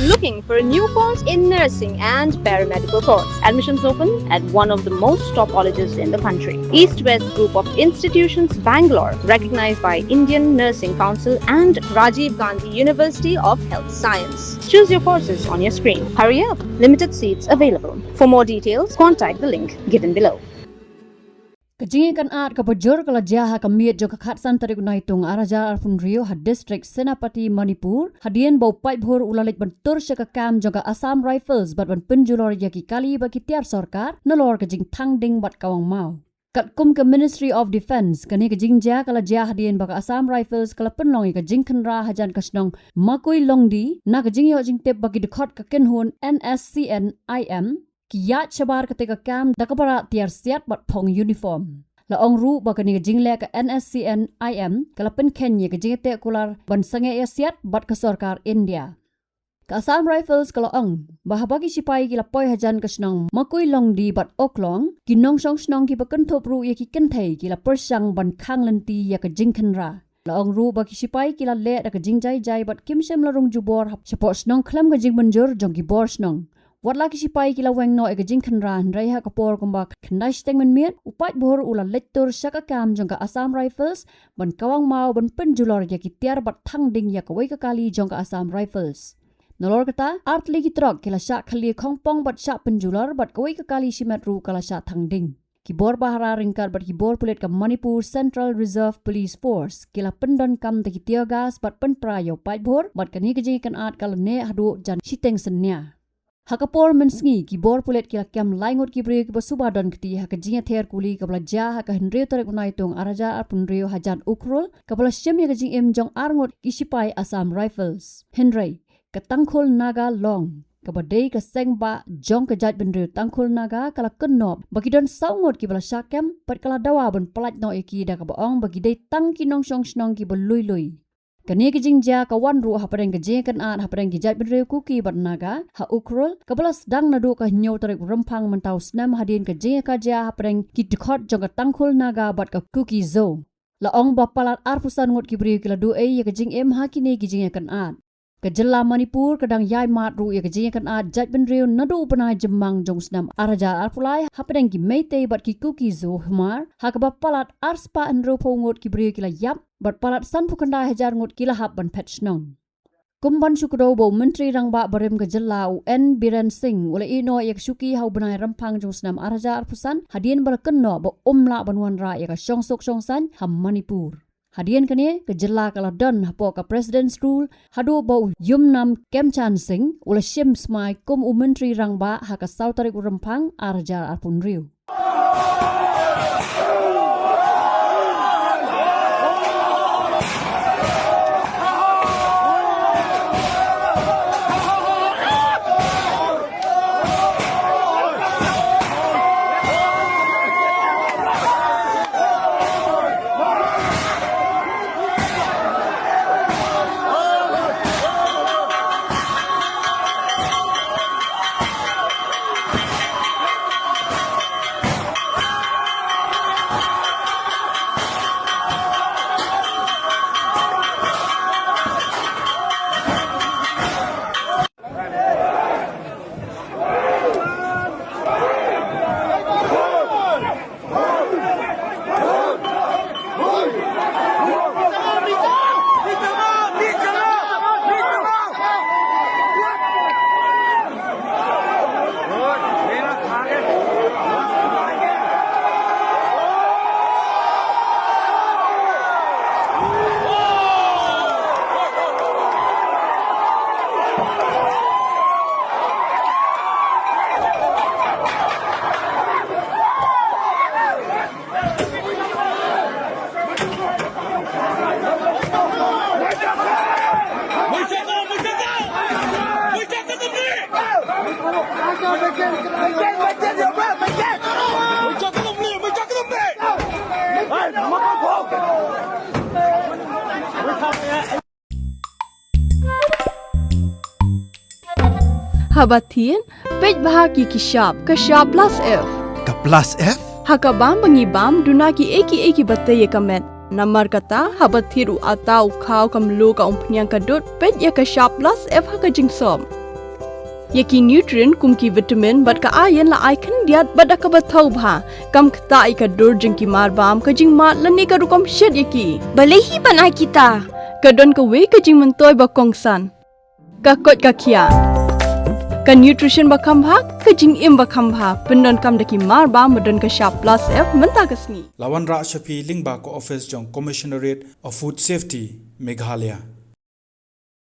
Looking for a new course in nursing and paramedical course? Admissions open at one of the most top colleges in the country. East-West Group of Institutions, Bangalore, recognized by Indian Nursing Council and Rajiv Gandhi University of Health Science. Choose your courses on your screen. Hurry up! Limited seats available. For more details, contact the link given below. Kajingi kan art ka Paidbhur kala jaha ka miet jo ka khatsan tarik naitung araja arpun rio had district Senapati Manipur hadien bau Paidbhur ulalik bentur ka kam jo ka Assam Rifles bat ban Pynjulor yaki kali bagi tiar sarkar nolor kajing Thang ding bat Kawang mau. Kat kum ke Ministry of Defence kani kajing ja kala jah hadien baka Assam Rifles kala penlongi kajing kenra Hajan kasnong makui longdi na kajing yo jing tep bagi dekhot ka kenhun NSCN IM Kiyat shabar ketika kam dakapara tiar siat bat pong uniform. La ong ru bakani jingle ka NSCN IM kalapen Kenya ka jingete kular ban sange ya siat bat ka sarkar India. Ka Assam Rifles kala ong bahabagi sipai kila poi Hajan kasnong makui long di bat oklong kinong song snong ki bakan thop ru ya ki kenthai kila persang ban khang lenti ya ka jingkhanra. La ong ru bagi sipai kila le da ka jingjai jai bat kimsem larung jubor support snong klam ka jingbanjur jong ki bor snong. Wat laki sipai kila weng no ega jing khanran raiha kapor kumbak khandai steng men miet Paidbhur ula lectur saka kam jongka Assam Rifles ban Kawang mau ban Pynjulor ya tiar bat Thang ding ya kawai ka kali jongka Assam Rifles. Nolor kata art lagi trok kila syak khali khongpong bat syak Pynjulor bat kawai ka kali simet ru kala syak Thang ding. Kibor bahara ringkat bat kibor pulit ka Manipur Central Reserve Police Force kila pendon kam taki tiar gas bat penprayo Paidbhur bat kani kejing kan art kala ne hadu jan siteng senya. Hakapor mensngi kibor pulet kila kiam laingot kibri ki basubadon kti hakajinga ther kuli kabla ja haka henreu tarek unaitung araja arpun reo Hajan ukrul kabla syem ya kajing em jong arngot kisipai Assam Rifles henrei katangkhol naga long kabadei ka sengba jong kajat benreu tangkhol naga kala kenop bagidon saungot ki bala syakam pat kala dawa ben pelat no iki da kabaong bagidei tang kinong song snong ki belui lui. Kani kajing ja kawan ru hapadeng kajing kan at hapadeng kijat benreu kuki bat naga ha ukrul kabalas dang nadu ka nyau tarik rempang mentau snam hadin kajing ka ja hapadeng ki dekhot jong ka tangkhul naga bat ka kuki zo. La ong bapalat arpusan ngot kibri kila du ya kajing em hakini kajing kan at. Kejela Manipur kadang yai mat ru ya kajing kan at jat benreu nadu panai jemang jong snam araja arpulai hapadeng ki meite bat ki kuki zo hmar hakabapalat arspa enro pongot kibri kila yap bat palat san pukandai hajar ngut kila hab ban petchnong. Kumban sukro bo menteri rangba barem kejela UN Biren Singh ule ino yak suki hau benai rempang jong snam araja arpusan hadien berkenno bo umla banwan ra yak songsok songsan ham Manipur. Hadien kene kejela kala don hapo ka President's Rule hadu bo yumnam Kemchan Singh ule shim smai kum menteri rangba haka sautarik rempang araja arpun riu. Habatin, pej bahagi kishap, kashap plus F. Ka plus F? Hakabam bangibam dunaki eki bataye kamet. Namar kata habathiru atau khau kamlu ka umpnyang kadut pej ya kashap plus F haka jingsom. Yaki nutrient kumki vitamin bat ka iron la ai khan diat bat ka bathau bha kam khta ai ka dur jing ki mar bam ka jing ma lani ka rukom shet yaki Bale hi banai kita. ka don ka we ka jing man toy ba kong san ka kot ka khia ka nutrition ba kham bha ka jing im ba kham bha pendon kam daki mar bam don ka sharp plus f manta ka sni Lawan Ra Shafi Lingba ko office jong Commissionerate of Food Safety Meghalaya